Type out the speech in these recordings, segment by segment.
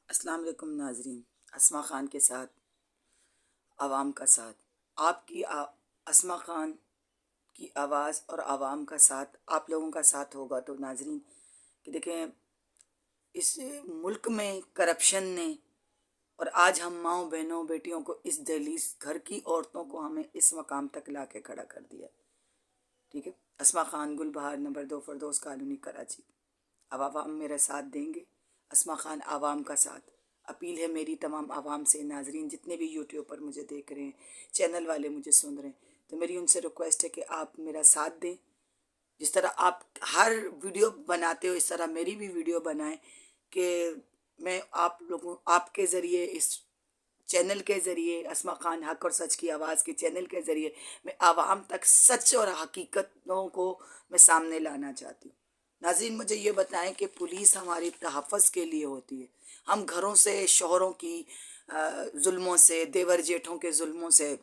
السلام علیکم ناظرین، اسما خان کے ساتھ عوام کا ساتھ، آپ کی اسما خان کی آواز اور عوام کا ساتھ آپ لوگوں کا ساتھ ہوگا تو ناظرین کہ دیکھیں اس ملک میں کرپشن نے اور آج ہم ماؤں بہنوں بیٹیوں کو اس دہلیز گھر کی عورتوں کو ہمیں اس مقام تک لا کے کھڑا کر دیا. ٹھیک ہے. اسما خان، گل بہار، نمبر 2، فردوس کالونی، کراچی. اب عوام میرا ساتھ دیں گے. اسما خان عوام کا ساتھ. اپیل ہے میری تمام عوام سے، ناظرین جتنے بھی یوٹیوب پر مجھے دیکھ رہے ہیں، چینل والے مجھے سن رہے ہیں، تو میری ان سے ریکویسٹ ہے کہ آپ میرا ساتھ دیں. جس طرح آپ ہر ویڈیو بناتے ہو اس طرح میری بھی ویڈیو بنائیں کہ میں آپ کے ذریعے، اس چینل کے ذریعے، اسما خان حق اور سچ کی آواز کے چینل کے ذریعے میں عوام تک سچ اور حقیقتوں کو میں سامنے لانا چاہتی ہوں. ناظرین مجھے یہ بتائیں کہ پولیس ہماری تحفظ کے لیے ہوتی ہے. ہم گھروں سے شوہروں کی ظلموں سے، دیور جیٹھوں کے ظلموں سے،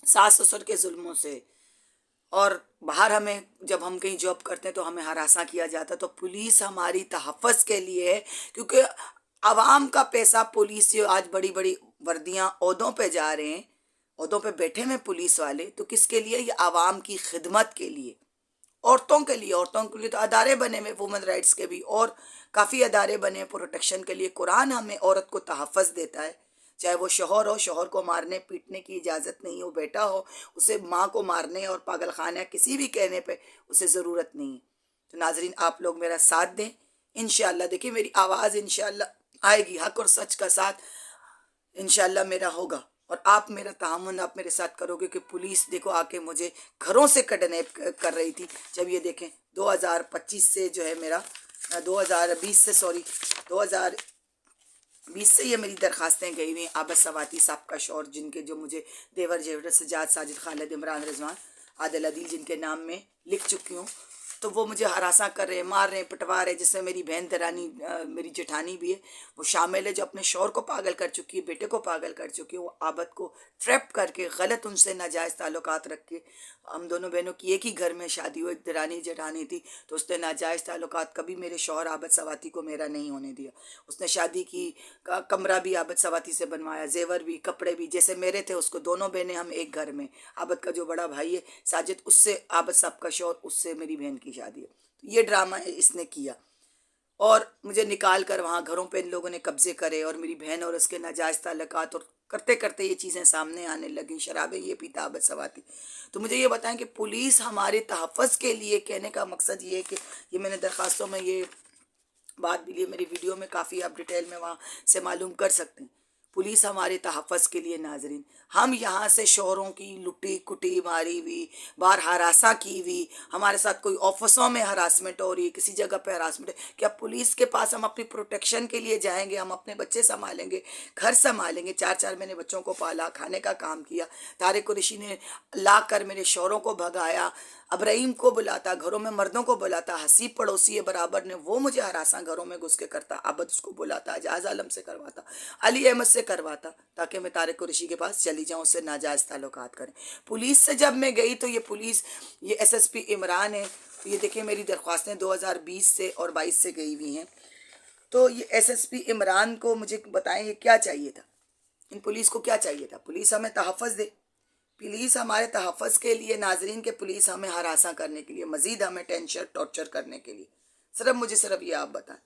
ساس سسر کے ظلموں سے، اور باہر ہمیں جب ہم کہیں جاب کرتے ہیں تو ہمیں ہراساں کیا جاتا ہے، تو پولیس ہماری تحفظ کے لیے ہے. کیونکہ عوام کا پیسہ پولیس آج بڑی بڑی وردیاں عہدوں پہ جا رہے ہیں، عہدوں پہ بیٹھے ہوئے پولیس والے، تو کس کے لیے؟ یہ عوام کی خدمت کے لیے، عورتوں کے لیے. عورتوں کے لیے تو ادارے بنے ہوئے وومن رائٹس کے بھی، اور کافی ادارے بنے پروٹیکشن کے لیے. قرآن ہمیں عورت کو تحفظ دیتا ہے، چاہے وہ شوہر ہو، شوہر کو مارنے پیٹنے کی اجازت نہیں، وہ بیٹا ہو اسے ماں کو مارنے اور پاگل خانہ کسی بھی کہنے پہ اسے ضرورت نہیں ہے. تو ناظرین آپ لوگ میرا ساتھ دیں انشاءاللہ. دیکھیں میری آواز انشاءاللہ آئے گی، حق اور سچ کا ساتھ انشاءاللہ میرا ہوگا، اور آپ میرا تعاون آپ میرے ساتھ کرو گے. کہ پولیس دیکھو آ کے مجھے گھروں سے کڈنیپ کر رہی تھی. جب یہ دیکھیں 2025 سے جو ہے میرا 2020 سے 2020 سے یہ میری درخواستیں گئی ہوئی ہیں. عابد سواتی صاحب کا شوہر، جن کے جو مجھے دیور جیور سجاد، ساجد، خالد، عمران، رضوان، عادل، عدیل، جن کے نام میں لکھ چکی ہوں، تو وہ مجھے ہراساں کر رہے ہیں، مار رہے ہیں، پٹوا رہے ہیں. جس میں میری بہن درانی، میری جٹھانی بھی ہے، وہ شامل ہے، جو اپنے شوہر کو پاگل کر چکی ہے، بیٹے کو پاگل کر چکی ہے. وہ عابد کو ٹریپ کر کے غلط ان سے ناجائز تعلقات رکھ کے، ہم دونوں بہنوں کی ایک ہی گھر میں شادی ہوئی، ایک درانی جٹھانی تھی، تو اس نے ناجائز تعلقات کبھی میرے شوہر عابد سواتی کو میرا نہیں ہونے دیا. اس نے شادی کی، کمرہ بھی عابد سواتی سے بنوایا، زیور بھی، کپڑے بھی، جیسے میرے تھے اس کو. دونوں بہنیں ہم ایک گھر میں. عابد کا جو بڑا بھائی ہے ساجد، اس سے عابد صاحب کا شوہر، اس سے میری بہن کی شادی ہے. تو یہ ڈرامہ اس نے کیا، اور مجھے نکال کر وہاں گھروں پہ ان لوگوں نے قبضے کرے، اور میری بہن اور اس کے ناجائز تعلقات، اور کرتے کرتے یہ چیزیں سامنے آنے لگیں. شرابیں یہ پیتا عابد سواتی. تو مجھے یہ بتائیں کہ پولیس ہمارے تحفظ کے لیے، کہنے کا مقصد یہ ہے کہ یہ میں نے درخواستوں میں یہ بات بھی لی، میری ویڈیو میں کافی آپ ڈیٹیل میں وہاں سے معلوم کر سکتے ہیں. پولیس ہمارے تحفظ کے لیے. ناظرین ہم یہاں سے شوہروں کی لٹی کٹی ماری ہوئی، باہر ہراساں کی ہوئی، ہمارے ساتھ کوئی آفسوں میں ہراسمنٹ ہو رہی ہے، کسی جگہ پہ ہراسمنٹ ہے، کیا پولیس کے پاس ہم اپنی پروٹیکشن کے لیے جائیں گے؟ ہم اپنے بچے سنبھالیں گے، گھر سنبھالیں گے. 4 مہینے بچوں کو پالا، کھانے کا کام کیا. طارق قریشی نے لا کر میرے شوہروں کو بھگایا، ابراہیم کو بلاتا، گھروں میں مردوں کو بلاتا، حسیب پڑوسی ہے برابر نے، وہ مجھے ہراساں گھروں میں گھس کے کرتا. عابد اس کو بلاتا، اعجاز عالم سے کرواتا، علی احمد سے کرواتا، تاکہ میں طارق قریشی کے پاس چلی جاؤں، اس سے ناجائز تعلقات کریں. پولیس سے جب میں گئی تو یہ پولیس، یہ ایس ایس پی عمران ہے. تو یہ دیکھیں میری درخواستیں 2020 سے اور 22 سے گئی ہوئی ہیں. تو یہ ایس ایس پی عمران کو مجھے بتائیں یہ کیا چاہیے تھا، ان پولیس کو کیا چاہیے تھا؟ پولیس ہمیں تحفظ دے، پولیس ہمارے تحفظ کے لیے. ناظرین کے پولیس ہمیں ہراساں کرنے کے لیے، مزید ہمیں ٹینشن ٹارچر کرنے کے لیے. مجھے صرف یہ آپ بتائیں.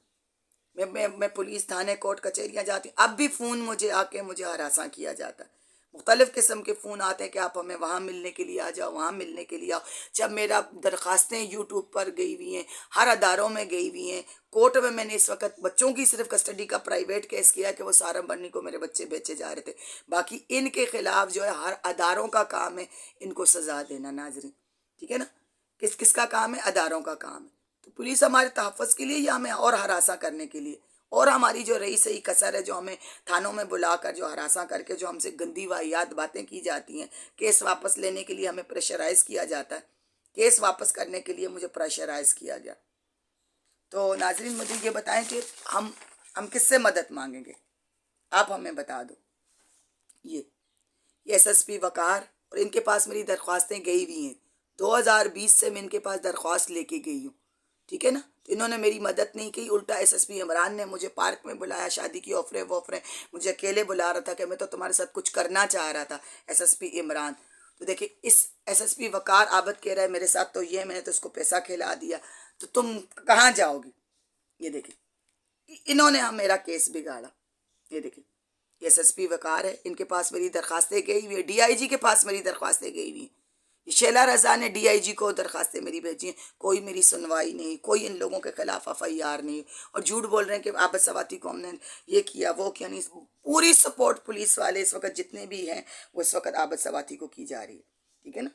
میں پولیس تھانے کورٹ کچہریاں جاتی ہوں، اب بھی فون مجھے آ کے مجھے ہراساں کیا جاتا ہے. مختلف قسم کے فون آتے ہیں کہ آپ ہمیں وہاں ملنے کے لیے آ جاؤ، وہاں ملنے کے لیے آؤ. جب میرا درخواستیں یوٹیوب پر گئی ہوئی ہیں، ہر اداروں میں گئی ہوئی ہیں. کورٹ میں نے اس وقت بچوں کی صرف کسٹڈی کا پرائیویٹ کیس کیا کہ وہ سہارنپور کو میرے بچے بیچے جا رہے تھے. باقی ان کے خلاف جو ہے ہر اداروں کا کام ہے ان کو سزا دینا. ناظرین ٹھیک ہے نا، کس کس کا کام ہے؟ اداروں کا کام ہے. تو پولیس ہمارے تحفظ کے لیے یا ہمیں اور ہراساں کرنے کے لیے؟ اور ہماری جو رہی صحیح کسر ہے، جو ہمیں تھانوں میں بلا کر جو ہراساں کر کے جو ہم سے گندی واہیات باتیں کی جاتی ہیں، کیس واپس لینے کے لیے ہمیں پریشرائز کیا جاتا ہے، کیس واپس کرنے کے لیے مجھے پریشرائز کیا گیا. تو ناظرین مجھے یہ بتائیں کہ ہم کس سے مدد مانگیں گے؟ آپ ہمیں بتا دو. یہ ایس ایس پی وقار، اور ان کے پاس میری درخواستیں گئی ہوئی ہیں. 2020 سے میں ان کے پاس درخواست لے کے گئی ہوں. ٹھیک ہے نا، انہوں نے میری مدد نہیں کی، الٹا ایس ایس پی عمران نے مجھے پارک میں بلایا، شادی کی آفریں وافریں، مجھے اکیلے بلا رہا تھا کہ میں تو تمہارے ساتھ کچھ کرنا چاہ رہا تھا ایس ایس پی عمران۔ تو دیکھیں اس ایس ایس پی وقار عابد کہہ رہا ہے میرے ساتھ تو یہ میں نے تو اس کو پیسہ کھلا دیا، تو تم کہاں جاؤ گی؟ یہ دیکھیں انہوں نے میرا کیس بگاڑا۔ یہ دیکھیں ایس ایس پی وقار ہے، ان کے پاس میری درخواستیں گئی ہوئی ہیں، ڈی آئی جی کے پاس میری درخواستیں گئی ہوئی ہیں، شیلا رضا نے ڈی آئی جی کو درخواستیں میری بھیجی ہیں، کوئی میری سنوائی نہیں، کوئی ان لوگوں کے خلاف ایف آئی آر نہیں، اور جھوٹ بول رہے ہیں کہ عابد سواتی کو ہم نے یہ کیا وہ کیا نہیں۔ پوری سپورٹ پولیس والے اس وقت جتنے بھی ہیں وہ اس وقت عابد سواتی کو کی جا رہی ہے، ٹھیک ہے نا۔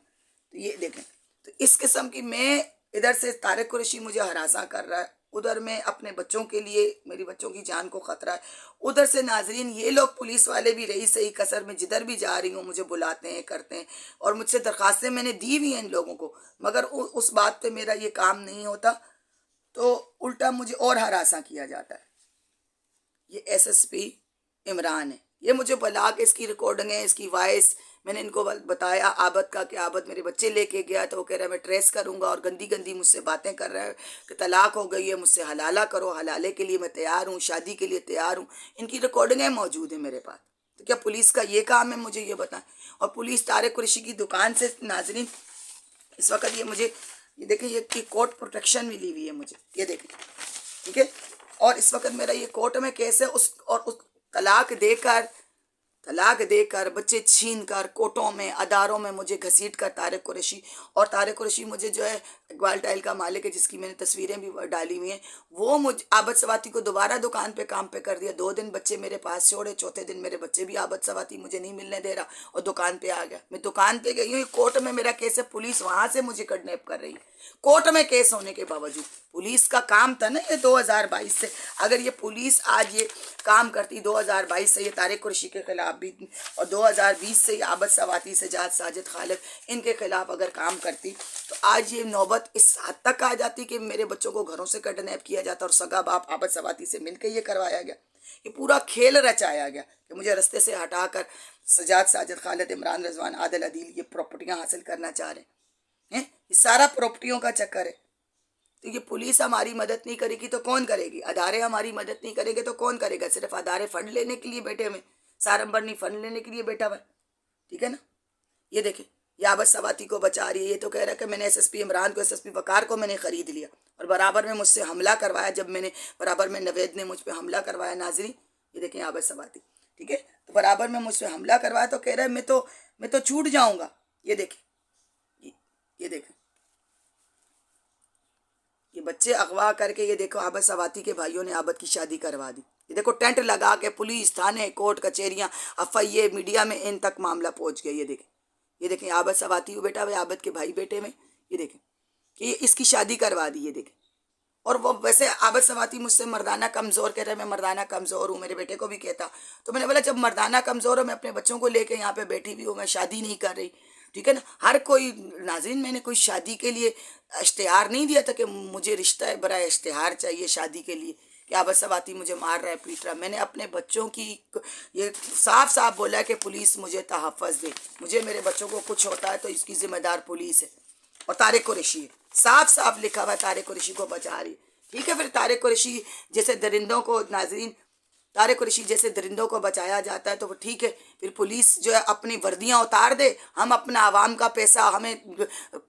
تو یہ دیکھیں، تو اس قسم کی میں ادھر سے طارق قریشی مجھے ہراساں کر رہا ہے، ادھر میں اپنے بچوں کے لیے میری بچوں کی جان کو خطرہ ہے، ادھر سے ناظرین یہ لوگ پولیس والے بھی رہی صحیح کثر میں جدھر بھی جا رہی ہوں مجھے بلاتے ہیں کرتے ہیں، اور مجھ سے درخواستیں میں نے دی ہوئی ہیں ان لوگوں کو، مگر اس بات پہ میرا یہ کام نہیں ہوتا، تو الٹا مجھے اور ہراساں کیا جاتا ہے۔ یہ ایس ایس پی عمران ہے، یہ مجھے بلا کے اس کی ریکارڈنگیں اس کی وائس میں نے ان کو بتایا عابد کا کہ عابد میرے بچے لے کے گیا، تو وہ کہہ رہا ہے میں ٹریس کروں گا، اور گندی گندی مجھ سے باتیں کر رہا ہے کہ طلاق ہو گئی ہے، مجھ سے حلالہ کرو، حلالے کے لیے میں تیار ہوں، شادی کے لیے تیار ہوں۔ ان کی ریکارڈنگیں موجود ہیں میرے پاس، تو کیا پولیس کا یہ کام ہے مجھے یہ بتائیں؟ اور پولیس طارق قریشی کی دکان سے ناظرین اس وقت یہ مجھے یہ دیکھیں یہ کورٹ پروٹیکشن ملی ہوئی ہے مجھے، یہ دیکھیں ٹھیک ہے، اور اس وقت میرا یہ کورٹ میں کیس ہے، اس طلاق دے کر بچے چھین کر کوٹوں میں اداروں میں مجھے گھسیٹ کر طارق قریشی، اور طارق قریشی مجھے جو ہے اقبال ٹائل کا مالک ہے جس کی میں نے تصویریں بھی ڈالی ہوئی ہیں، وہ مجھے عابد سواتی کو دوبارہ دکان پہ کام پہ کر دیا، 2 دن بچے میرے پاس چھوڑے، چوتھے دن میرے بچے بھی عابد سواتی مجھے نہیں ملنے دے رہا اور دکان پہ آ گیا۔ میں دکان پہ گئی ہوں، کورٹ میں میرا کیس ہے، پولیس وہاں سے مجھے کڈنیپ کر رہی ہے، کورٹ میں کیس ہونے کے باوجود۔ پولیس کا کام تھا نا یہ 2022 سے، اگر یہ پولیس آج یہ کام کرتی 2022 سے یہ طارق قریشی کے خلاف بھی، اور 2020 سے یہ عابد سواتی سجاد ساجد خالد ان کے خلاف اگر کام کرتی، تو آج یہ نوبت اس حد تک آ جاتی کہ میرے بچوں کو گھروں سے کڈنیپ کیا جاتا اور سگا باپ عابد سواتی سے مل کے یہ کروایا گیا۔ یہ پورا کھیل رچایا گیا کہ مجھے رستے سے ہٹا کر سجاد ساجد خالد عمران رضوان عادل عدیل یہ پراپرٹیاں حاصل کرنا چاہ رہے ہیں، یہ سارا پراپرٹیوں کا چکر ہے۔ تو یہ پولیس ہماری مدد نہیں کرے گی تو کون کرے گی؟ ادارے ہماری مدد نہیں کریں گے تو کون کرے گا؟ صرف ادارے فنڈ لینے کے لیے بیٹھے ہوئے، سارمبرنی فنڈ لینے کے لیے بیٹھا ہوا ہے، ٹھیک ہے نا۔ یہ دیکھیں یہ عابد سواتی کو بچا رہی ہے، یہ تو کہہ رہا ہے کہ میں نے ایس ایس پی عمران کو ایس ایس پی وقار کو میں نے خرید لیا، اور برابر میں مجھ سے حملہ کروایا، جب میں نے برابر میں نوید نے مجھ پہ حملہ کروایا ناظرین، یہ دیکھیں عابد سواتی ٹھیک ہے، تو برابر میں مجھ سے حملہ کروایا تو کہہ رہا ہے میں تو چھوٹ جاؤں گا۔ یہ دیکھیں یہ دیکھیں یہ بچے اغوا کر کے، یہ دیکھو عابد سواتی کے بھائیوں نے عابد کی شادی کروا دی، یہ دیکھو ٹینٹ لگا کے پولیس تھانے کورٹ کچہریاں ایف آئی اے میڈیا میں ان تک معاملہ پہنچ گیا۔ یہ دیکھیں عابد سواتی کو بیٹا ہوئے، عابد کے بھائی بیٹے میں، یہ دیکھیں کہ یہ اس کی شادی کروا دی، یہ دیکھیں۔ اور وہ ویسے عابد سواتی مجھ سے مردانہ کمزور کہہ رہے ہیں، میں مردانہ کمزور ہوں، میرے بیٹے کو بھی کہتا، تو میں نے بولا جب مردانہ کمزور ہو، میں اپنے بچوں کو لے کے یہاں پہ بیٹھی ہوئی ہوں، میں شادی نہیں کر رہی، ٹھیک ہے نا۔ ہر کوئی ناظرین میں نے کوئی شادی کے لیے اشتہار نہیں دیا تھا کہ مجھے رشتہ برائے اشتہار چاہیے شادی کے لیے کہ عابد سواتی مجھے مار رہا ہے پیٹ رہا ہے۔ میں نے اپنے بچوں کی یہ صاف صاف بولا ہے کہ پولیس مجھے تحفظ دے، مجھے میرے بچوں کو کچھ ہوتا ہے تو اس کی ذمہ دار پولیس ہے، اور طارق قریشی ہے، صاف صاف لکھا ہوا ہے طارق قریشی کو بچا رہی ہے، ٹھیک ہے۔ پھر طارق قریشی جیسے درندوں کو ناظرین طارق قریشی جیسے درندوں کو بچایا جاتا ہے تو وہ ٹھیک ہے، پھر پولیس جو ہے اپنی وردیاں اتار دے، ہم اپنا عوام کا پیسہ، ہمیں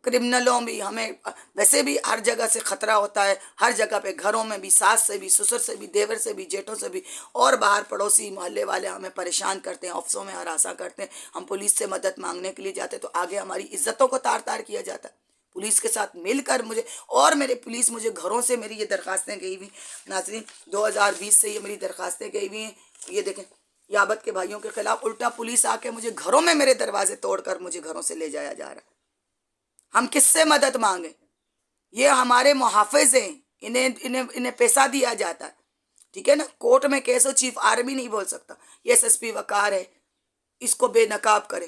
کرمنلوں بھی، ہمیں ویسے بھی ہر جگہ سے خطرہ ہوتا ہے، ہر جگہ پہ گھروں میں بھی، ساس سے بھی، سسر سے بھی، دیور سے بھی، جیٹوں سے بھی، اور باہر پڑوسی محلے والے ہمیں پریشان کرتے ہیں، آفسوں میں ہراساں کرتے ہیں، ہم پولیس سے مدد مانگنے کے لیے جاتے ہیں تو آگے ہماری عزتوں کو تار تار کیا جاتا ہے۔ پولیس کے ساتھ مل کر مجھے، اور میرے پولیس مجھے گھروں سے میری یہ درخواستیں گئی ہوئی ناظرین 2020 سے یہ میری درخواستیں گئی ہوئی ہیں، یہ دیکھیں یہ عابد کے بھائیوں کے خلاف الٹا پولیس آ کے مجھے گھروں میں میرے دروازے توڑ کر مجھے گھروں سے لے جایا جا رہا ہے۔ ہم کس سے مدد مانگیں؟ یہ ہمارے محافظ ہیں، انہیں پیسہ دیا جاتا ہے، ٹھیک ہے نا۔ کورٹ میں کیس ہو، چیف آرمی نہیں بول سکتا، یہ ایس ایس پی وقار ہے، اس کو بے نقاب کرے۔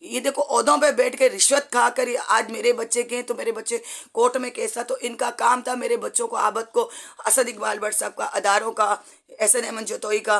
یہ دیکھو عہدوں پہ بیٹھ کے رشوت کھا کر آج میرے بچے گئے تو میرے بچے کورٹ میں کیس تھا تو ان کا کام تھا میرے بچوں کو، عابد کو، اسد اقبال بٹ صاحب کا، اداروں کا، احسن احمد جوتوئی کا،